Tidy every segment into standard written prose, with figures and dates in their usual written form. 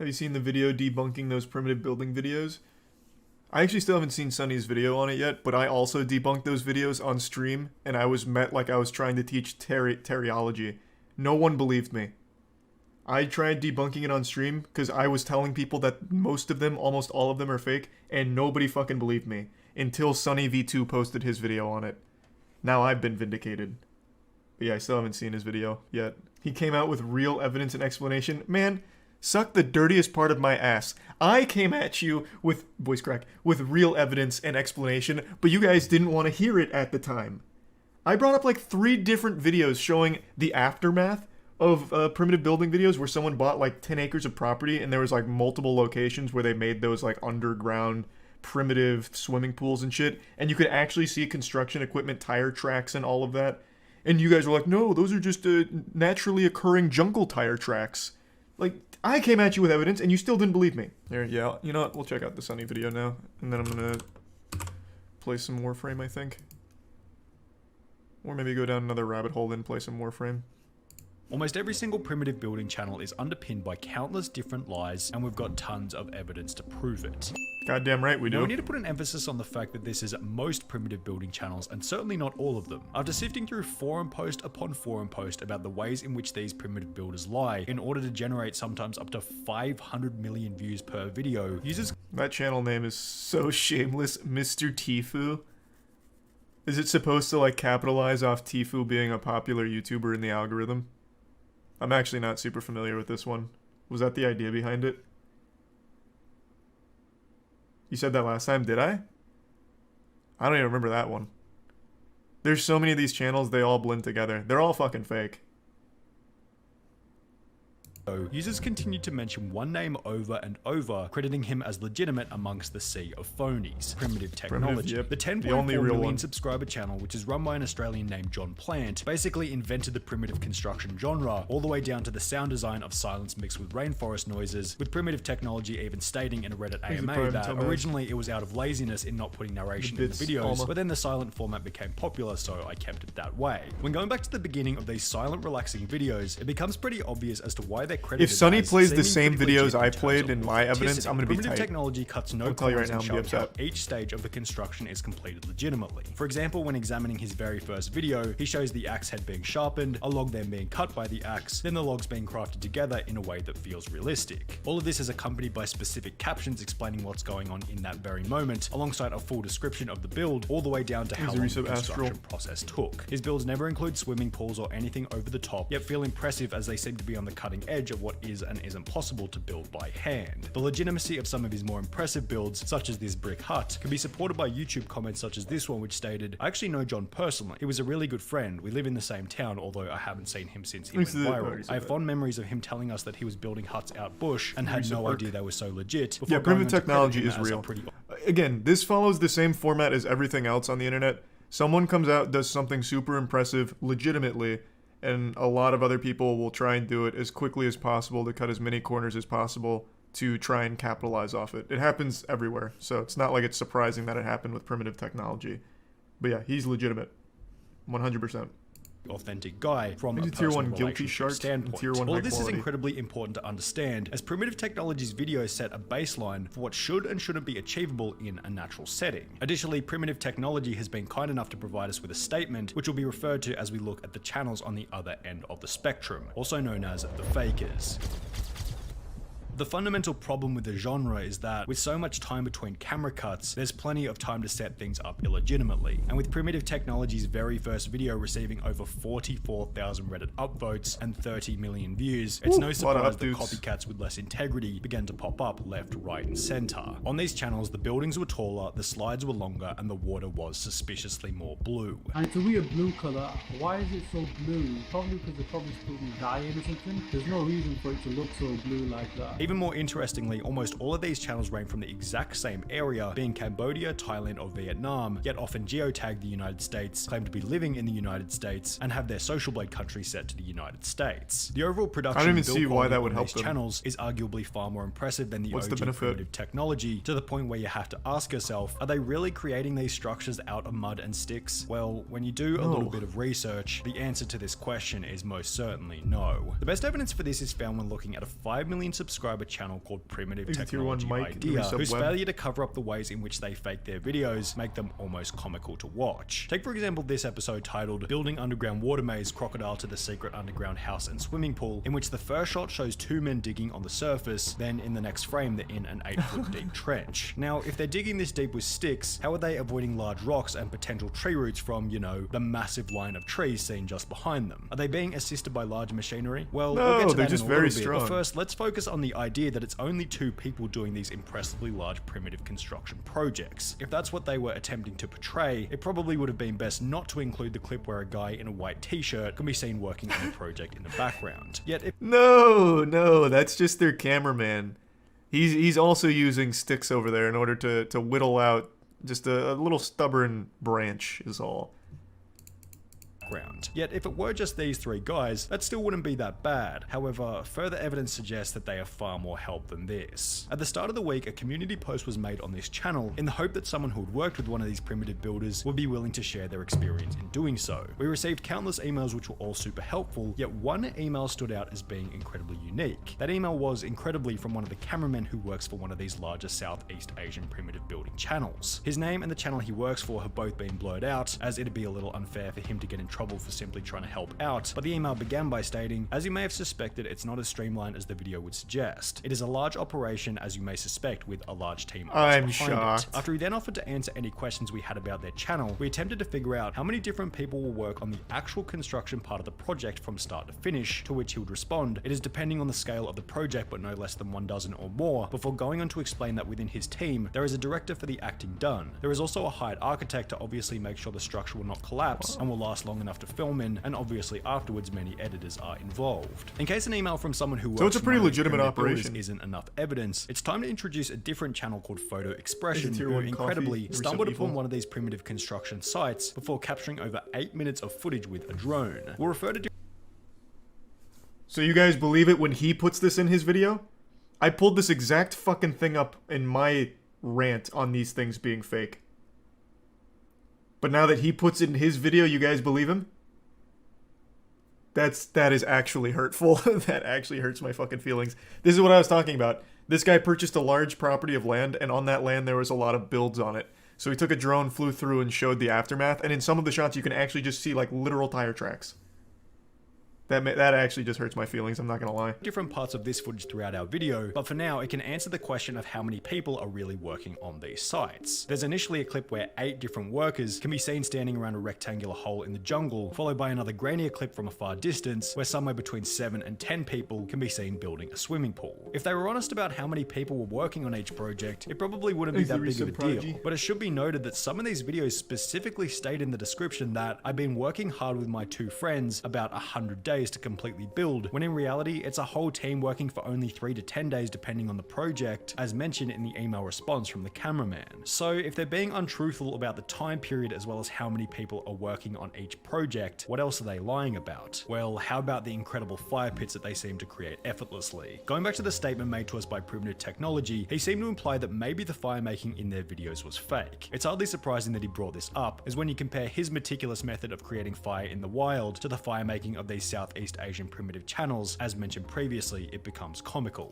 Have you seen the video debunking those primitive building videos? I actually still haven't seen Sunny's video on it yet, but I also debunked those videos on stream, and I was met like I was trying to teach teriology. No one believed me. I tried debunking it on stream because I was telling people that most of them, almost all of them, are fake, and nobody fucking believed me until Sunny V2 posted his video on it. Now I've been vindicated. But yeah, I still haven't seen his video yet. He came out with real evidence and explanation. Man, suck the dirtiest part of my ass. I came at you with, voice crack, with real evidence and explanation, but you guys didn't want to hear it at the time. I brought up like 3 different videos showing the aftermath of primitive building videos where someone bought like 10 acres of property and there was like multiple locations where they made those like underground primitive swimming pools and shit, and you could actually see construction equipment, tire tracks and all of that. And you guys were like, no, those are just naturally occurring jungle tire tracks. Like, I came at you with evidence and you still didn't believe me. There, yeah, you know what, we'll check out the Sunny video now, and then I'm gonna play some Warframe, I think. Or maybe go down another rabbit hole and play some Warframe. Almost every single primitive building channel is underpinned by countless different lies, and we've got tons of evidence to prove it. Goddamn right we do. Now we need to put an emphasis on the fact that this is most primitive building channels, and certainly not all of them. After sifting through forum post upon forum post about the ways in which these primitive builders lie, in order to generate sometimes up to 500 million views per video, users... That channel name is so shameless, Mr. Tfue. Is it supposed to like capitalize off Tfue being a popular YouTuber in the algorithm? I'm actually not super familiar with this one. Was that the idea behind it? You said that last time, did I? I don't even remember that one. There's so many of these channels, they all blend together. They're all fucking fake. Users continued to mention one name over and over, crediting him as legitimate amongst the sea of phonies. Primitive Technology. Yep. The 10.4 million subscriber channel, which is run by an Australian named John Plant, basically invented the primitive construction genre, all the way down to the sound design of silence mixed with rainforest noises, with Primitive Technology even stating in a Reddit AMA that originally it was out of laziness in not putting narration in the videos, but then the silent format became popular, so I kept it that way. When going back to the beginning of these silent relaxing videos, it becomes pretty obvious as to why they're credited. If Sunny plays the same videos I played in my evidence, I'm gonna be tight. Primitive Technology cuts no corners and shows how each stage of the construction is completed legitimately. For example, when examining his very first video, he shows the axe head being sharpened, a log then being cut by the axe, then the logs being crafted together in a way that feels realistic. All of this is accompanied by specific captions explaining what's going on in that very moment, alongside a full description of the build, all the way down to how long the construction process took. His builds never include swimming pools or anything over the top, yet feel impressive as they seem to be on the cutting edge of what is and isn't possible to build by hand. The legitimacy of some of his more impressive builds, such as this brick hut, can be supported by YouTube comments such as this one, which stated, "I actually know John personally. He was a really good friend. We live in the same town, although I haven't seen him since he went viral. I have fond memories of him telling us that he was building huts out bush and had no idea they were so legit." Yeah, Primitive Technology is real. Again, this follows the same format as everything else on the internet. Someone comes out, does something super impressive legitimately, and a lot of other people will try and do it as quickly as possible to cut as many corners as possible to try and capitalize off it. It happens everywhere, so it's not like it's surprising that it happened with Primitive Technology. But yeah, he's legitimate. 100%. Authentic guy from a tier 1 personal guilty shark standpoint. Tier 1 all high of this quality. is incredibly important to understand, as Primitive Technology's videos set a baseline for what should and shouldn't be achievable in a natural setting. Additionally, Primitive Technology has been kind enough to provide us with a statement, which will be referred to as we look at the channels on the other end of the spectrum, also known as the fakers. The fundamental problem with the genre is that, with so much time between camera cuts, there's plenty of time to set things up illegitimately. And with Primitive Technology's very first video receiving over 44,000 Reddit upvotes and 30 million views, it's no surprise that copycats with less integrity began to pop up left, right, and center. On these channels, the buildings were taller, the slides were longer, and the water was suspiciously more blue. And it's a weird blue color. Why is it so blue? Probably because they're probably putting dye in or something. There's no reason for it to look so blue like that. Even more interestingly, almost all of these channels range from the exact same area, being Cambodia, Thailand, or Vietnam, yet often geotag the United States, claim to be living in the United States, and have their social blade country set to the United States. The overall production I don't even see why that would help these them. channels is arguably far more impressive than the What's OG the benefit? Primitive Technology, to the point where you have to ask yourself, are they really creating these structures out of mud and sticks? Well, when you do a little bit of research, the answer to this question is most certainly no. The best evidence for this is found when looking at a 5 million subscriber subscriber channel called Primitive Tier Technology 1 mic, Idea, resub whose web. failure to cover up the ways in which they fake their videos make them almost comical to watch. Take for example this episode titled Building Underground Water Maze, Crocodile to the Secret Underground House and Swimming Pool, in which the first shot shows two men digging on the surface, then in the next frame they're in an 8-foot deep trench. Now, if they're digging this deep with sticks, how are they avoiding large rocks and potential tree roots from, you know, the massive line of trees seen just behind them? Are they being assisted by large machinery? Well, No, we'll get to they're that just in a very little bit, strong. but first, let's focus on the idea that it's only two people doing these impressively large primitive construction projects. If that's what they were attempting to portray, it probably would have been best not to include the clip where a guy in a white t-shirt can be seen working on the project in the background. Yet if No, that's just their cameraman. He's also using sticks over there in order to whittle out just a little stubborn branch is all. Yet if it were just these three guys, that still wouldn't be that bad. However, further evidence suggests that they are far more help than this. At the start of the week, a community post was made on this channel in the hope that someone who had worked with one of these primitive builders would be willing to share their experience in doing so. We received countless emails which were all super helpful, yet one email stood out as being incredibly unique. That email was incredibly from one of the cameramen who works for one of these larger Southeast Asian primitive building channels. His name and the channel he works for have both been blurred out, as it'd be a little unfair for him to get in trouble for simply trying to help out, but the email began by stating, "As you may have suspected, it's not as streamlined as the video would suggest. It is a large operation, as you may suspect, with a large team of us I'm behind shocked. it." After he then offered to answer any questions we had about their channel, we attempted to figure out how many different people will work on the actual construction part of the project from start to finish, to which he would respond, "It is depending on the scale of the project, but no less than 12 or more," before going on to explain that within his team, there is a director for the acting done. There is also a hired architect to obviously make sure the structure will not collapse and will last long enough to film in, and obviously afterwards many editors are involved. In case an email from someone who works So it's a for pretty one of these legitimate primitive builders operation. isn't enough evidence, it's time to introduce a different channel called Photo Expression, Tier who 1 incredibly coffee, stumbled recent upon evil. one of these primitive construction sites before capturing over 8 minutes of footage with a drone. We'll refer to So you guys believe it when he puts this in his video? I pulled this exact fucking thing up in my rant on these things being fake. But now that he puts it in his video, you guys believe him? That is actually hurtful. That actually hurts my fucking feelings. This is what I was talking about. This guy purchased a large property of land, and on that land there was a lot of builds on it. So he took a drone, flew through, and showed the aftermath, and in some of the shots you can actually just see like literal tire tracks. That actually just hurts my feelings, I'm not gonna lie. different parts of this footage throughout our video, but for now it can answer the question of how many people are really working on these sites. There's initially a clip where 8 different workers can be seen standing around a rectangular hole in the jungle, followed by another grainier clip from a far distance where somewhere between 7 and 10 people can be seen building a swimming pool. If they were honest about how many people were working on each project, it probably wouldn't be that big of a deal. But it should be noted that some of these videos specifically state in the description that I've been working hard with my 2 friends about 100 days to completely build, when in reality it's a whole team working for only 3 to 10 days depending on the project, as mentioned in the email response from the cameraman. So if they're being untruthful about the time period as well as how many people are working on each project, what else are they lying about? Well, how about the incredible fire pits that they seem to create effortlessly? Going back to the statement made to us by Primitive Technology, he seemed to imply that maybe the fire making in their videos was fake. It's hardly surprising that he brought this up, as when you compare his meticulous method of creating fire in the wild to the fire making of these Southeast Asian primitive channels, as mentioned previously, it becomes comical.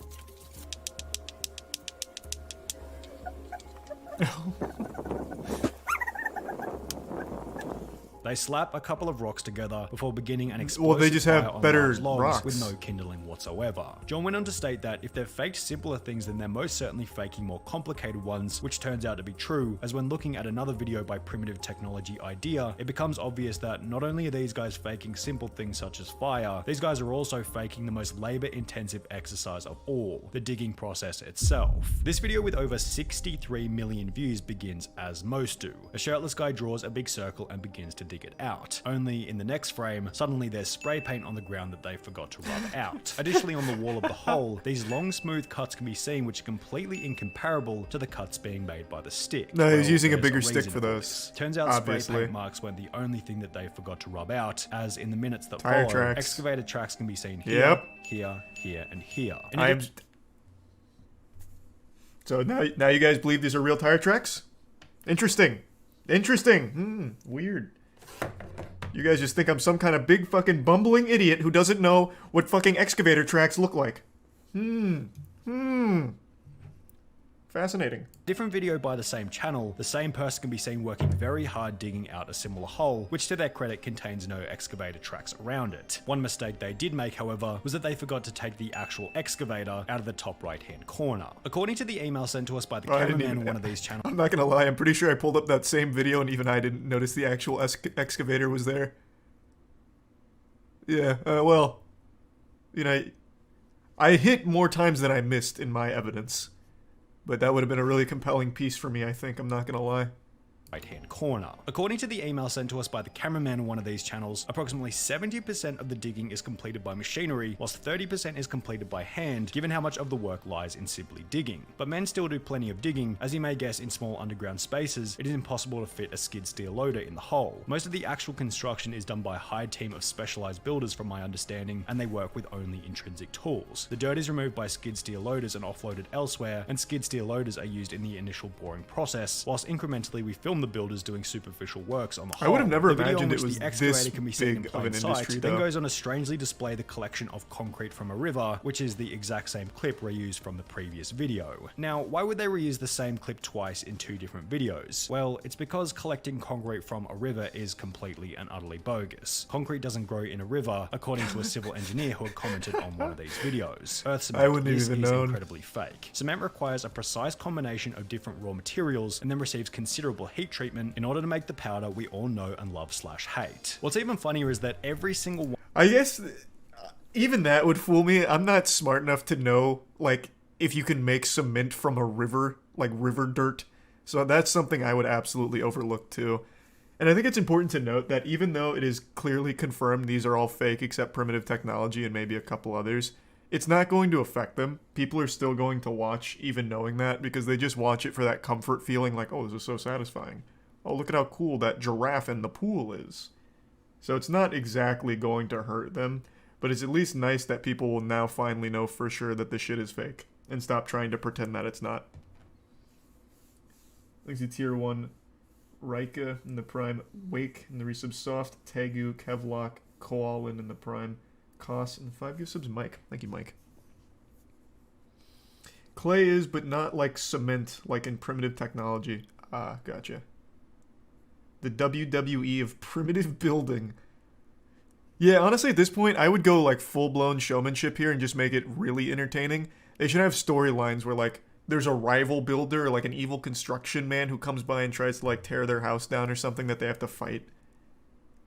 They slap a couple of rocks together before beginning an explosive Well, they just fire have on better large logs rocks. with no kindling whatsoever. John went on to state that if they've faked simpler things, then they're most certainly faking more complicated ones, which turns out to be true, as when looking at another video by Primitive Technology Idea, it becomes obvious that not only are these guys faking simple things such as fire, these guys are also faking the most labor-intensive exercise of all, the digging process itself. This video with over 63 million views begins as most do. A shirtless guy draws a big circle and begins to dig it out. Only in the next frame, suddenly there's spray paint on the ground that they forgot to rub out. Additionally, on the wall of the hole, these long smooth cuts can be seen, which are completely incomparable to the cuts being made by the stick. No, he's using a there's bigger stick reason for those, this. Turns out obviously. spray paint marks weren't the only thing that they forgot to rub out, as in the minutes that Tire follow, tracks. excavated tracks can be seen here, Yep. here, here, and here. And I'm... So now you guys believe these are real tire tracks? Interesting. Interesting. Weird. You guys just think I'm some kind of big fucking bumbling idiot who doesn't know what fucking excavator tracks look like. Fascinating. Different video by the same channel, the same person can be seen working very hard digging out a similar hole, which to their credit contains no excavator tracks around it. One mistake they did make, however, was that they forgot to take the actual excavator out of the top right hand corner. According to the email sent to us by the cameraman on one of these channels. I'm not gonna lie, I'm pretty sure I pulled up that same video and even I didn't notice the actual excavator was there. Yeah, well, you know, I hit more times than I missed in my evidence. But that would have been a really compelling piece for me, I think. I'm not gonna lie. Right-hand corner. According to the email sent to us by the cameraman on one of these channels, approximately 70% of the digging is completed by machinery, whilst 30% is completed by hand, given how much of the work lies in simply digging. But men still do plenty of digging. As you may guess, in small underground spaces, it is impossible to fit a skid steer loader in the hole. Most of the actual construction is done by a hired team of specialized builders from my understanding, and they work with only intrinsic tools. The dirt is removed by skid steer loaders and offloaded elsewhere, and skid steer loaders are used in the initial boring process, whilst incrementally we film the builders doing superficial works on the whole. I would have never The video imagined in it which was the excavator this can be seen in big of plain an sight, industry, then though. goes on to strangely display the collection of concrete from a river, which is the exact same clip reused from the previous video. Now, why would they reuse the same clip twice in two different videos? Well, it's because collecting concrete from a river is completely and utterly bogus. Concrete doesn't grow in a river, according to a civil engineer who had commented on one of these videos. Earth cement, I wouldn't this even is known. incredibly fake. Cement requires a precise combination of different raw materials and then receives considerable heat treatment in order to make the powder we all know and love / hate. What's even funnier is that every single one I guess even that would fool me. I'm not smart enough to know, like, if you can make cement from a river, like river dirt. So that's something I would absolutely overlook too. And I think it's important to note that even though it is clearly confirmed these are all fake except primitive technology and maybe a couple others, it's not going to affect them. People are still going to watch even knowing that because they just watch it for that comfort feeling like, oh, this is so satisfying. Oh, look at how cool that giraffe in the pool is. So it's not exactly going to hurt them, but it's at least nice that people will now finally know for sure that this shit is fake and stop trying to pretend that it's not. Thanks to Tier 1, Rika in the Prime, Wake in the resub, Soft, Tegu, Kevlock, Koalin in the Prime, Koss, and 5 gift subs, Mike. Thank you, Mike. Clay is, but not like cement, like in primitive technology. Ah, gotcha. The WWE of primitive building. Yeah, honestly, at this point, I would go like full-blown showmanship here and just make it really entertaining. They should have storylines where like there's a rival builder or like an evil construction man who comes by and tries to like tear their house down or something that they have to fight.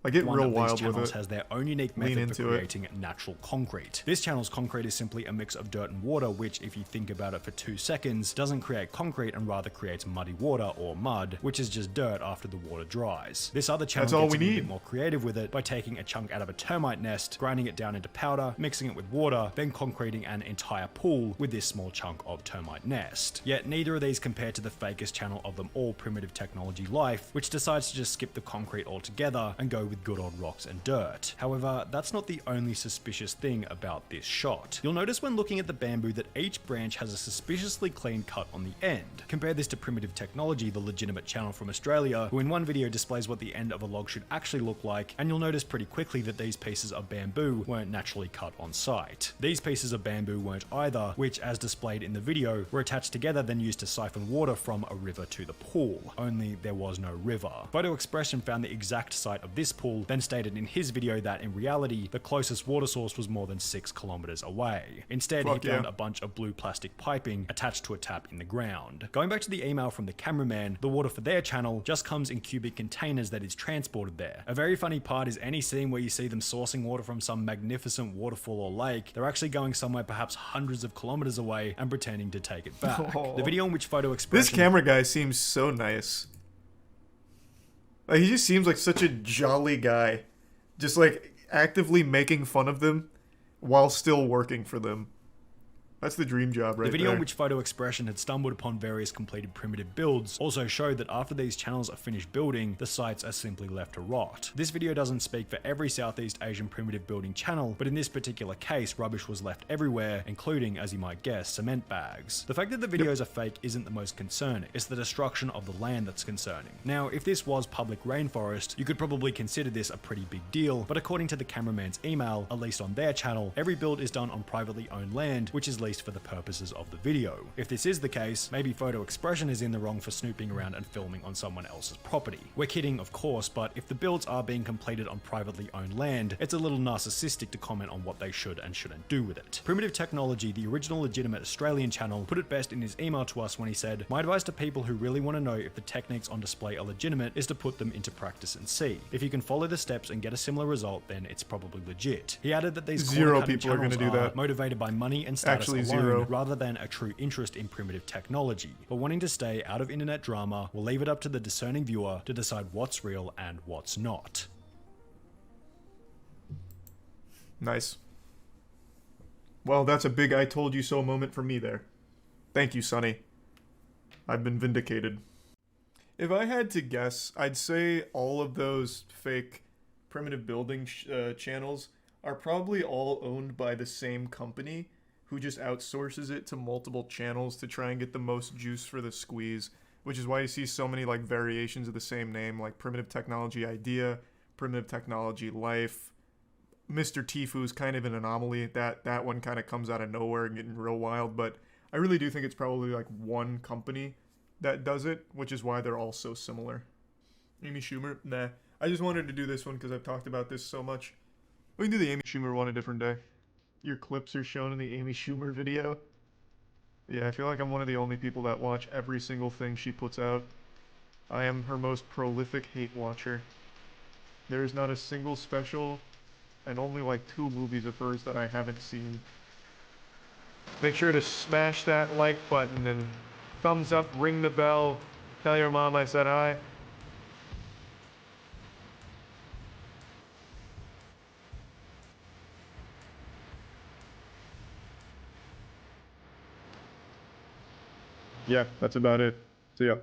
Like, get real wild with it. Has their own unique method for creating natural concrete. This channel's concrete is simply a mix of dirt and water, which, if you think about it for 2 seconds, doesn't create concrete and rather creates muddy water or mud, which is just dirt after the water dries. This other channel gets a bit more creative with it by taking a chunk out of a termite nest, grinding it down into powder, mixing it with water, then concreting an entire pool with this small chunk of termite nest. Yet neither of these compare to the fakest channel of them all, Primitive Technology Life, which decides to just skip the concrete altogether and go with good old rocks and dirt. However, that's not the only suspicious thing about this shot. You'll notice when looking at the bamboo that each branch has a suspiciously clean cut on the end. Compare this to Primitive Technology, the legitimate channel from Australia, who in one video displays what the end of a log should actually look like, and you'll notice pretty quickly that these pieces of bamboo weren't naturally cut on site. These pieces of bamboo weren't either, which, as displayed in the video, were attached together then used to siphon water from a river to the pool. Only there was no river. Photo Expression found the exact site of this pool, then stated in his video that in reality, the closest water source was more than 6 kilometers away. Instead, he found a bunch of blue plastic piping attached to a tap in the ground. Going back to the email from the cameraman, the water for their channel just comes in cubic containers that is transported there. A very funny part is any scene where you see them sourcing water from some magnificent waterfall or lake, they're actually going somewhere perhaps hundreds of kilometers away and pretending to take it back. The video in which Photo Expression... This camera guy seems so nice. Like, he just seems like such a jolly guy. Just like actively making fun of them while still working for them. That's the dream job right there. The video in which Photo Expression had stumbled upon various completed primitive builds also showed that after these channels are finished building, the sites are simply left to rot. This video doesn't speak for every Southeast Asian primitive building channel, but in this particular case, rubbish was left everywhere, including, as you might guess, cement bags. The fact that the videos are fake isn't the most concerning, it's the destruction of the land that's concerning. Now, if this was public rainforest, you could probably consider this a pretty big deal, but according to the cameraman's email, at least on their channel, every build is done on privately owned land, which is legal least for the purposes of the video. If this is the case, maybe photo expression is in the wrong for snooping around and filming on someone else's property. We're kidding, of course, but if the builds are being completed on privately owned land, it's a little narcissistic to comment on what they should and shouldn't do with it. Primitive Technology, the original legitimate Australian channel, put it best in his email to us when he said, "My advice to people who really want to know if the techniques on display are legitimate is to put them into practice and see. If you can follow the steps and get a similar result, then it's probably legit." He added that these Zero people are going to do that. Motivated by money and status Actually, alone, zero. rather than a true interest in primitive technology. But wanting to stay out of internet drama, we'll leave it up to the discerning viewer to decide what's real and what's not. Nice. Well, that's a big I told you so moment for me there. Thank you, Sonny. I've been vindicated. If I had to guess, I'd say all of those fake primitive building channels are probably all owned by the same company who just outsources it to multiple channels to try and get the most juice for the squeeze, which is why you see so many like variations of the same name, like Primitive Technology Idea, Primitive Technology Life. Mr. Tifu's kind of an anomaly. That one kind of comes out of nowhere and getting real wild, but I really do think it's probably like one company that does it, which is why they're all so similar. Amy Schumer? Nah. I just wanted to do this one because I've talked about this so much. We can do the Amy Schumer one a different day. Your clips are shown in the Amy Schumer video. Yeah, I feel like I'm one of the only people that watch every single thing she puts out. I am her most prolific hate watcher. There is not a single special and only like 2 movies of hers that I haven't seen. Make sure to smash that like button and thumbs up, ring the bell, tell your mom I said hi. Yeah, that's about it. See ya.